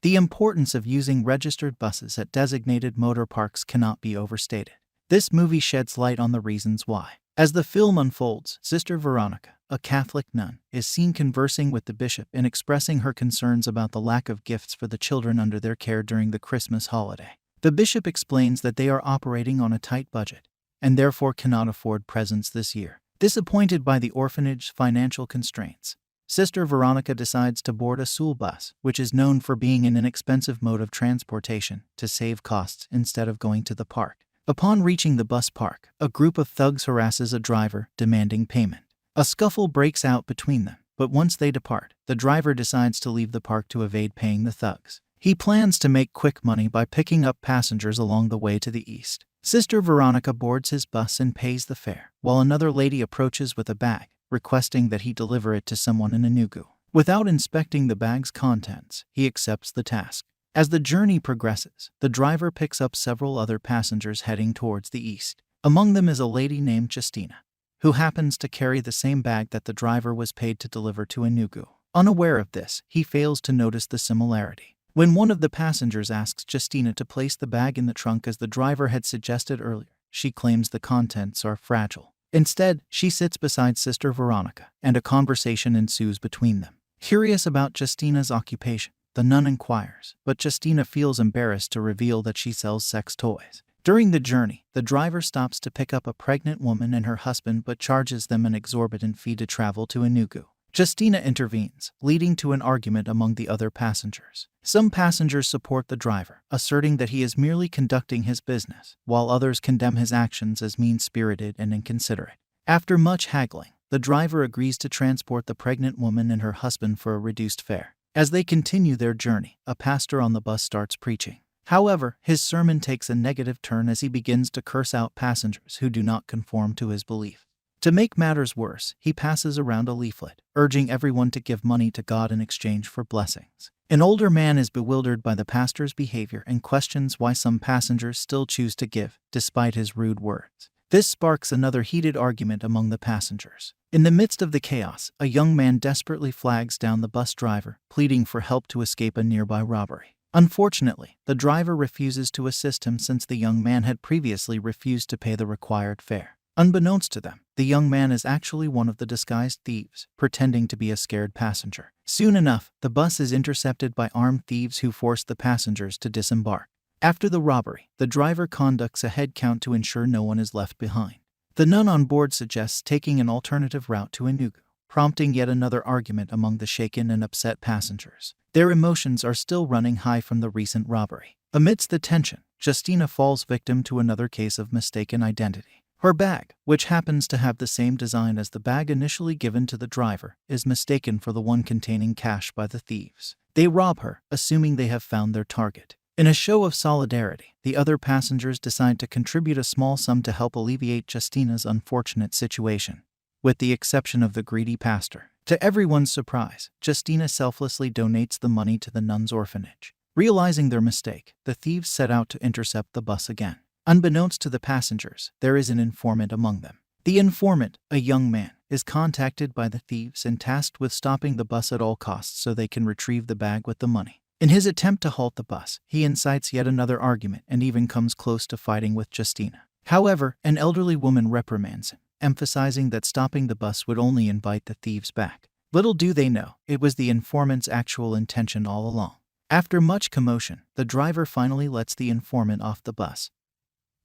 The importance of using registered buses at designated motor parks cannot be overstated. This movie sheds light on the reasons why. As the film unfolds, Sister Veronica, a Catholic nun, is seen conversing with the bishop and expressing her concerns about the lack of gifts for the children under their care during the Christmas holiday. The bishop explains that they are operating on a tight budget and therefore cannot afford presents this year. Disappointed by the orphanage's financial constraints, Sister Veronica decides to board a Soole bus, which is known for being an inexpensive mode of transportation, to save costs instead of going to the park. Upon reaching the bus park, a group of thugs harasses a driver, demanding payment. A scuffle breaks out between them, but once they depart, the driver decides to leave the park to evade paying the thugs. He plans to make quick money by picking up passengers along the way to the east. Sister Veronica boards his bus and pays the fare, while another lady approaches with a bag, requesting that he deliver it to someone in Enugu. Without inspecting the bag's contents, he accepts the task. As the journey progresses, the driver picks up several other passengers heading towards the east. Among them is a lady named Justina, who happens to carry the same bag that the driver was paid to deliver to Enugu. Unaware of this, he fails to notice the similarity. When one of the passengers asks Justina to place the bag in the trunk as the driver had suggested earlier, she claims the contents are fragile. Instead, she sits beside Sister Veronica, and a conversation ensues between them. Curious about Justina's occupation, the nun inquires, but Justina feels embarrassed to reveal that she sells sex toys. During the journey, the driver stops to pick up a pregnant woman and her husband but charges them an exorbitant fee to travel to Enugu. Justina intervenes, leading to an argument among the other passengers. Some passengers support the driver, asserting that he is merely conducting his business, while others condemn his actions as mean-spirited and inconsiderate. After much haggling, the driver agrees to transport the pregnant woman and her husband for a reduced fare. As they continue their journey, a pastor on the bus starts preaching. However, his sermon takes a negative turn as he begins to curse out passengers who do not conform to his belief. To make matters worse, he passes around a leaflet, urging everyone to give money to God in exchange for blessings. An older man is bewildered by the pastor's behavior and questions why some passengers still choose to give, despite his rude words. This sparks another heated argument among the passengers. In the midst of the chaos, a young man desperately flags down the bus driver, pleading for help to escape a nearby robbery. Unfortunately, the driver refuses to assist him since the young man had previously refused to pay the required fare. Unbeknownst to them, the young man is actually one of the disguised thieves, pretending to be a scared passenger. Soon enough, the bus is intercepted by armed thieves who force the passengers to disembark. After the robbery, the driver conducts a head count to ensure no one is left behind. The nun on board suggests taking an alternative route to Enugu, prompting yet another argument among the shaken and upset passengers. Their emotions are still running high from the recent robbery. Amidst the tension, Justina falls victim to another case of mistaken identity. Her bag, which happens to have the same design as the bag initially given to the driver, is mistaken for the one containing cash by the thieves. They rob her, assuming they have found their target. In a show of solidarity, the other passengers decide to contribute a small sum to help alleviate Justina's unfortunate situation, with the exception of the greedy pastor. To everyone's surprise, Justina selflessly donates the money to the nuns' orphanage. Realizing their mistake, the thieves set out to intercept the bus again. Unbeknownst to the passengers, there is an informant among them. The informant, a young man, is contacted by the thieves and tasked with stopping the bus at all costs so they can retrieve the bag with the money. In his attempt to halt the bus, he incites yet another argument and even comes close to fighting with Justina. However, an elderly woman reprimands him, emphasizing that stopping the bus would only invite the thieves back. Little do they know, it was the informant's actual intention all along. After much commotion, the driver finally lets the informant off the bus,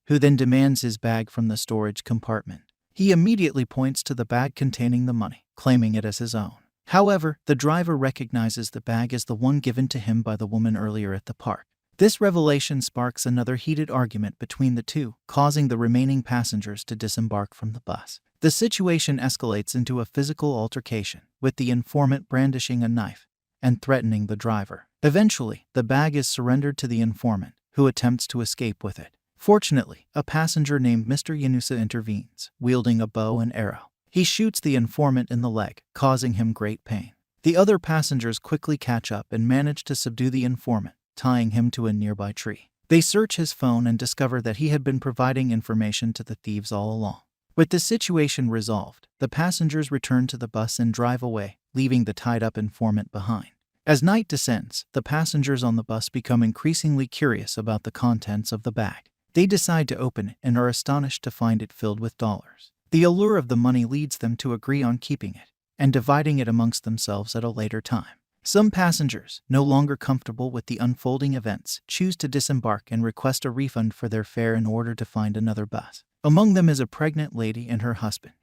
who then demands his bag from the storage compartment. He immediately points to the bag containing the money, claiming it as his own. However, the driver recognizes the bag as the one given to him by the woman earlier at the park. This revelation sparks another heated argument between the two, causing the remaining passengers to disembark from the bus. The situation escalates into a physical altercation, with the informant brandishing a knife and threatening the driver. Eventually, the bag is surrendered to the informant, who attempts to escape with it. Fortunately, a passenger named Mr. Yanusa intervenes, wielding a bow and arrow. He shoots the informant in the leg, causing him great pain. The other passengers quickly catch up and manage to subdue the informant, tying him to a nearby tree. They search his phone and discover that he had been providing information to the thieves all along. With the situation resolved, the passengers return to the bus and drive away, leaving the tied-up informant behind. As night descends, the passengers on the bus become increasingly curious about the contents of the bag. They decide to open it and are astonished to find it filled with dollars. The allure of the money leads them to agree on keeping it and dividing it amongst themselves at a later time. Some passengers, no longer comfortable with the unfolding events, choose to disembark and request a refund for their fare in order to find another bus. Among them is a pregnant lady and her husband.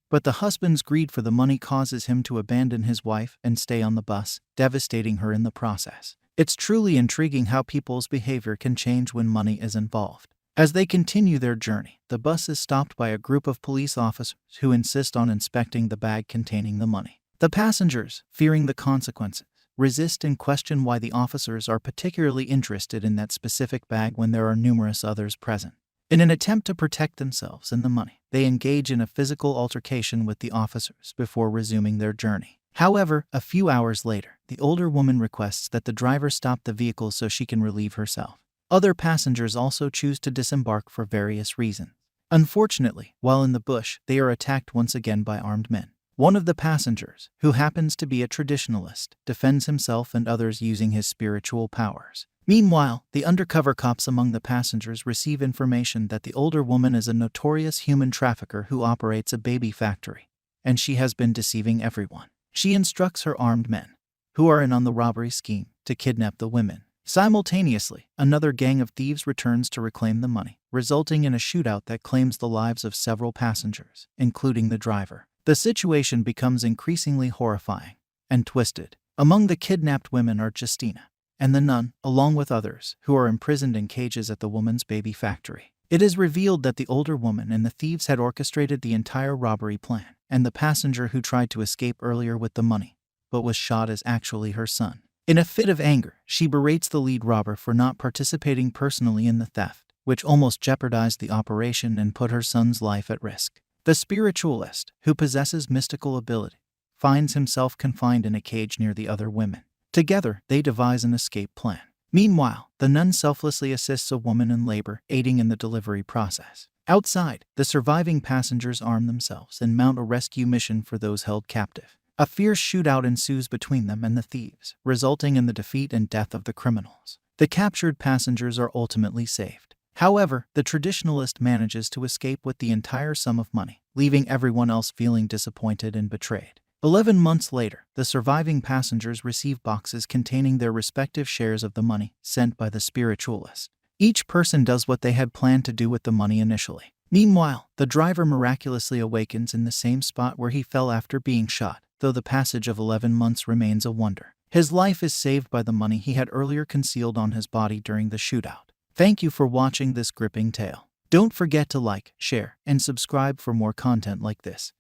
But the husband's greed for the money causes him to abandon his wife and stay on the bus, devastating her in the process. It's truly intriguing how people's behavior can change when money is involved. As they continue their journey, the bus is stopped by a group of police officers who insist on inspecting the bag containing the money. The passengers, fearing the consequences, resist and question why the officers are particularly interested in that specific bag when there are numerous others present. In an attempt to protect themselves and the money, they engage in a physical altercation with the officers before resuming their journey. However, a few hours later, the older woman requests that the driver stop the vehicle so she can relieve herself. Other passengers also choose to disembark for various reasons. Unfortunately, while in the bush, they are attacked once again by armed men. One of the passengers, who happens to be a traditionalist, defends himself and others using his spiritual powers. Meanwhile, the undercover cops among the passengers receive information that the older woman is a notorious human trafficker who operates a baby factory, and she has been deceiving everyone. She instructs her armed men, who are in on the robbery scheme, to kidnap the women. Simultaneously, another gang of thieves returns to reclaim the money, resulting in a shootout that claims the lives of several passengers, including the driver. The situation becomes increasingly horrifying and twisted. Among the kidnapped women are Justina and the nun, along with others, who are imprisoned in cages at the woman's baby factory. It is revealed that the older woman and the thieves had orchestrated the entire robbery plan, and the passenger who tried to escape earlier with the money, but was shot, is actually her son. In a fit of anger, she berates the lead robber for not participating personally in the theft, which almost jeopardized the operation and put her son's life at risk. The spiritualist, who possesses mystical ability, finds himself confined in a cage near the other women. Together, they devise an escape plan. Meanwhile, the nun selflessly assists a woman in labor, aiding in the delivery process. Outside, the surviving passengers arm themselves and mount a rescue mission for those held captive. A fierce shootout ensues between them and the thieves, resulting in the defeat and death of the criminals. The captured passengers are ultimately saved. However, the traditionalist manages to escape with the entire sum of money, leaving everyone else feeling disappointed and betrayed. 11 months later, the surviving passengers receive boxes containing their respective shares of the money sent by the spiritualist. Each person does what they had planned to do with the money initially. Meanwhile, the driver miraculously awakens in the same spot where he fell after being shot, though the passage of 11 months remains a wonder. His life is saved by the money he had earlier concealed on his body during the shootout. Thank you for watching this gripping tale. Don't forget to like, share, and subscribe for more content like this.